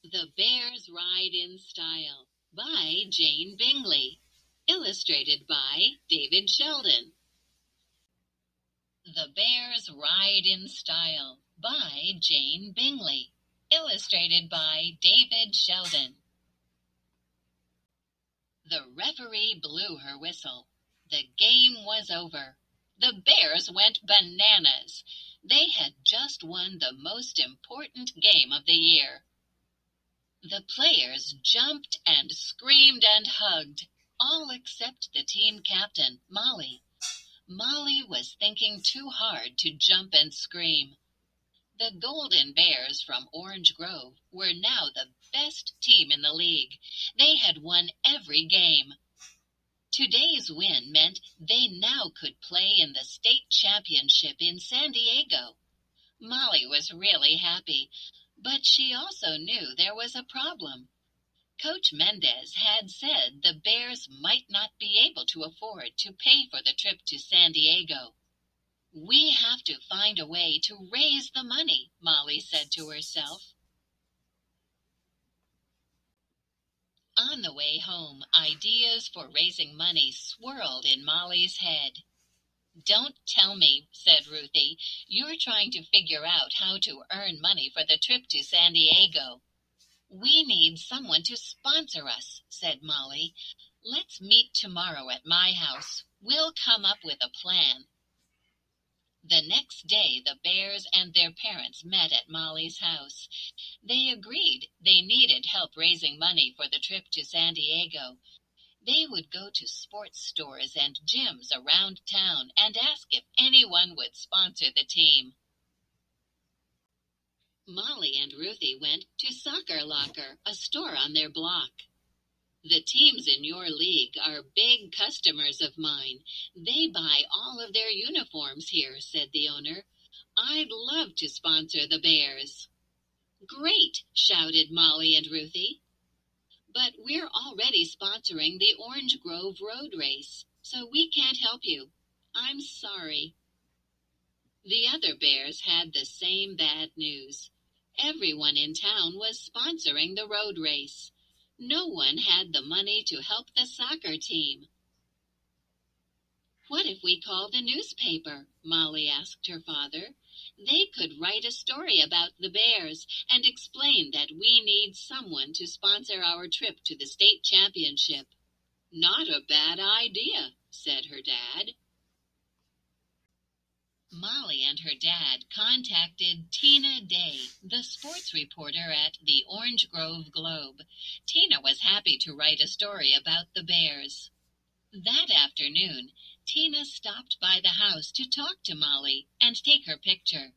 The Bears Ride in Style by Jane Bingley. Illustrated by David Sheldon. The Bears Ride in Style by Jane Bingley. Illustrated by David Sheldon. The referee blew her whistle. The game was over. The Bears went bananas. They had just won the most important game of the year. The players jumped and screamed and hugged, all except the team captain, Molly. Molly was thinking too hard to jump and scream. The Golden Bears from Orange Grove were now the best team in the league. They had won every game. Today's win meant they now could play in the state championship in San Diego. Molly was really happy, but she also knew there was a problem. Coach Mendez had said the Bears might not be able to afford to pay for the trip to San Diego. "We have to find a way to raise the money," Molly said to herself. On the way home, ideas for raising money swirled in Molly's head. "Don't tell me," said Ruthie, "you're trying to figure out how to earn money for the trip to San Diego." "We need someone to sponsor us," said Molly. "Let's meet tomorrow at my house. We'll come up with a plan." The next day the Bears and their parents met at Molly's house. They agreed they needed help raising money for the trip to San Diego. They would go to sports stores and gyms around town and ask if anyone would sponsor the team. Molly and Ruthie went to Soccer Locker, a store on their block. "The teams in your league are big customers of mine. They buy all of their uniforms here," said the owner. "I'd love to sponsor the Bears." "Great!" shouted Molly and Ruthie. "But we're already sponsoring the Orange Grove Road Race, so we can't help you. I'm sorry." The other Bears had the same bad news. Everyone in town was sponsoring the road race. No one had the money to help the soccer team. "What if we call the newspaper?" Molly asked her father. "They could write a story about the Bears and explain that we need someone to sponsor our trip to the state championship." "Not a bad idea," said her dad. Molly and her dad contacted Tina Day, the sports reporter at the Orange Grove Globe. Tina was happy to write a story about the Bears. That afternoon, Tina stopped by the house to talk to Molly and take her picture.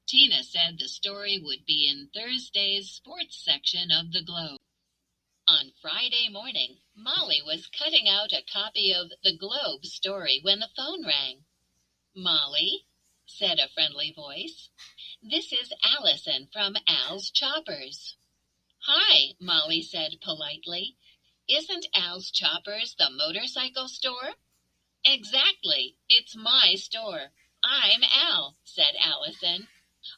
Tina said the story would be in Thursday's sports section of the Globe. On Friday morning, Molly was cutting out a copy of the Globe story when the phone rang. "Molly," said a friendly voice. "This is Allison from Al's Choppers." "Hi," Molly said politely. "Isn't Al's Choppers the motorcycle store?" "Exactly. It's my store. I'm Al," said Allison.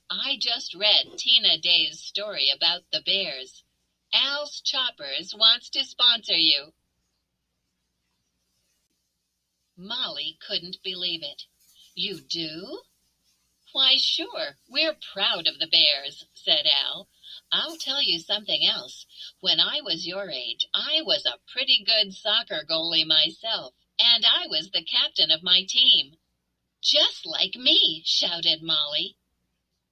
"I just read Tina Day's story about the Bears. Al's Choppers wants to sponsor you." Molly couldn't believe it. "You do?" "Why, sure. We're proud of the Bears," said Al. "I'll tell you something else. When I was your age, I was a pretty good soccer goalie myself, and I was the captain of my team." "Just like me," shouted Molly.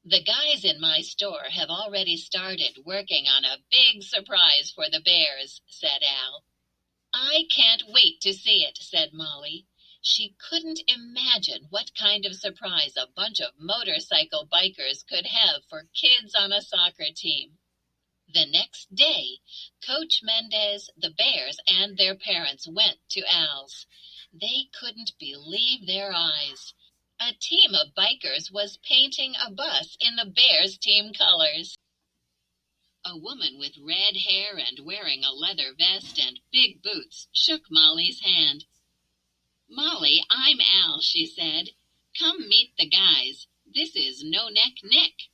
"The guys in my store have already started working on a big surprise for the Bears," said Al. "I can't wait to see it," said Molly. She couldn't imagine what kind of surprise a bunch of motorcycle bikers could have for kids on a soccer team. The next day, Coach Mendez, the Bears, and their parents went to Al's. They couldn't believe their eyes. A team of bikers was painting a bus in the Bears team colors. A woman with red hair and wearing a leather vest and big boots shook Molly's hand. "Molly, I'm Al," she said. "Come meet the guys. This is No Neck Nick."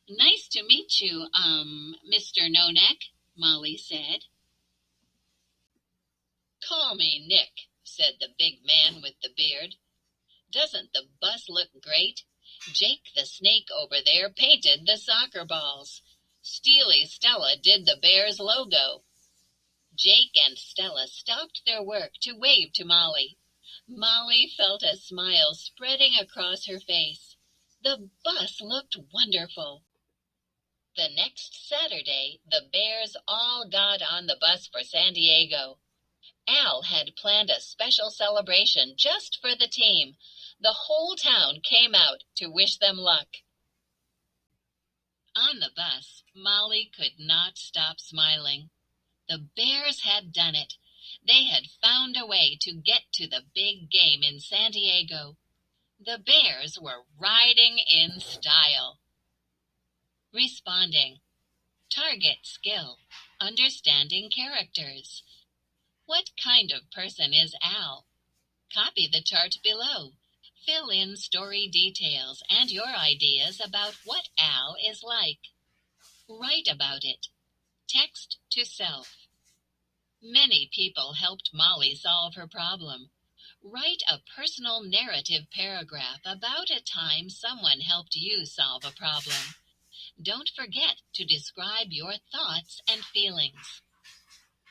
Nice to meet you, Mr. No-Neck, Molly said. Call me Nick, said the big man with the beard. Doesn't the bus look great? Jake the Snake over there painted the soccer balls. Steely Stella did the Bears logo. Jake and Stella stopped their work to wave to Molly. Molly felt a smile spreading across her face. The bus looked wonderful. The next Saturday, the Bears all got on the bus for San Diego. Al had planned a special celebration just for the team. The whole town came out to wish them luck. On the bus, Molly could not stop smiling. The Bears had done it. They had found a way to get to the big game in San Diego. The Bears were riding in style. Responding. Target skill. Understanding characters. What kind of person is Al? Copy the chart below. Fill in story details and your ideas about what Al is like. Write about it. Text to self. Many people helped Molly solve her problem. Write a personal narrative paragraph about a time someone helped you solve a problem. Don't forget to describe your thoughts and feelings.